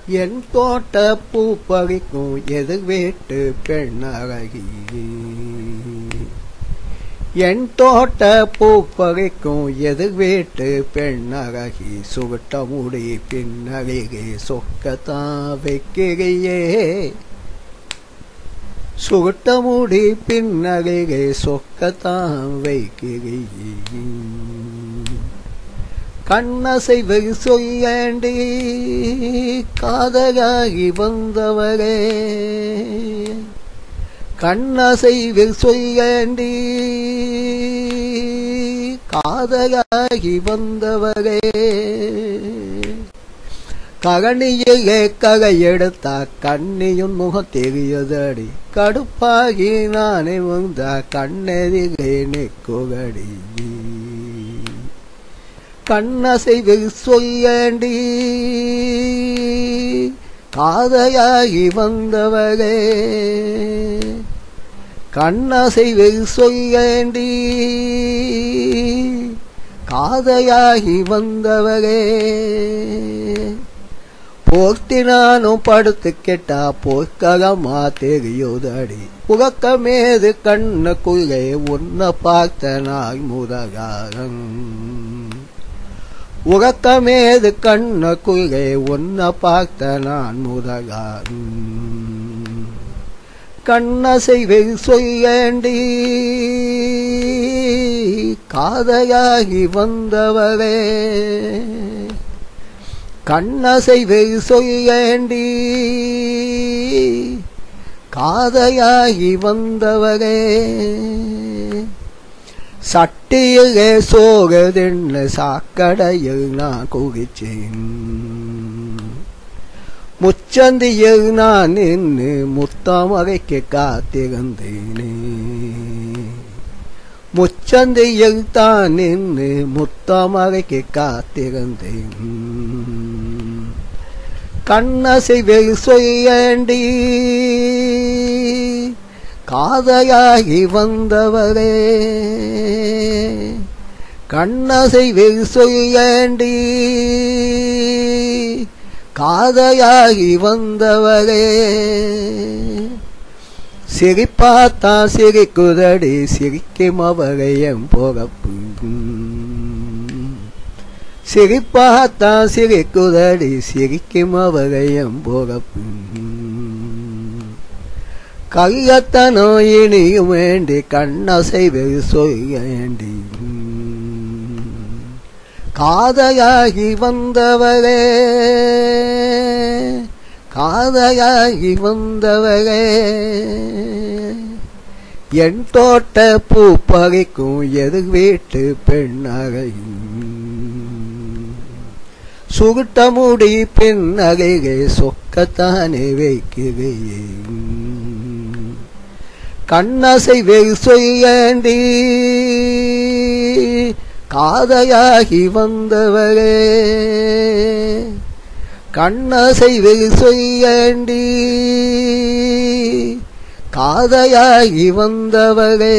என் தோட்ட பூ பறிக்கும் எதிர் வீட்டு பெண்ணழகி. என் தோட்ட பூ பறிக்கும் எதிர் வீட்டு பெண்ணழகி. சுருட்ட முடி பின்னழகி சொக்கத்தான் வைக்கிறியே. சுருட்ட முடி பின்னழகி சொக்கத்தான் வைக்கிறியே. கண்ணசைவை சொல்லேண்டி காதலாகி வந்தவரே. கண்ணசைவை சொல்லேண்டி காதலாகி வந்தவரே. கரணியிலே கரை எடுத்தா கண்ணியும் முகம் தெரியதடி. கடுப்பாகி நானே வந்த கண்ணெதிரே நிற்குகடி. கண்ணசைவை சொல்லேண்டி காதையாகி வந்தவரே. கண்ணசைவை சொல்லேண்டி காதையாகி வந்தவரே. போர்த்தினானும் படுத்து கெட்டா போர்க்கரமா தெரியுதடி. புறக்கமேது கண்ணுக்குள்ளே உன்னை பார்த்த நாள் முதலாரம். உறக்கமேது கண்ணுக்குள்ளே உன்னை பார்த்த நான் முதலாரம். கண்ணசைவை சொல்லேண்டி காதையாகி வந்தவரே. கண்ணசைவை சொல்லேண்டி காதையாகி வந்தவரே. சட்டியிலே சோகதென்ன சாக்கடையில் நான் குளிச்சேன். முச்சந்தியில் நான் நின்று முத்தமறைக்கு காத்திருந்தேனே. முச்சந்தியில் தான் நின்று முத்தமறைக்கு காத்திருந்தேன். கண்ணசைவை சொல்லேண்டி காதையாகி வந்தவரே. கண்ணசைவை சொல்லேண்டி காதையாகி வந்தவரே. சிரிப்பாத்தா சிரிக்குதடி சிரிக்கும் அவரையும் பொறப்பு. சிரிப்பாத்தா சிரிக்குதடி சிரிக்கும் அவரையும் பொறப்பு. கள்ளத்தனோ இனியும் வேண்டி கண்ணசைவை சொல்லேண்டி காதையாகி வந்தவரே. காதையாகி வந்தவரே. என் தோட்ட பூ பறிக்கும் எதிர் வீட்டு பெண்ணழகி. சுருட்ட முடி பின்னழகே சொக்கத்தானே வைக்கிறேன். கண்ணசைவை சொல்லேண்டி காதையாகி வந்தவரே. கண்ணசைவை சொல்லேண்டி காதையாகி வந்தவரே.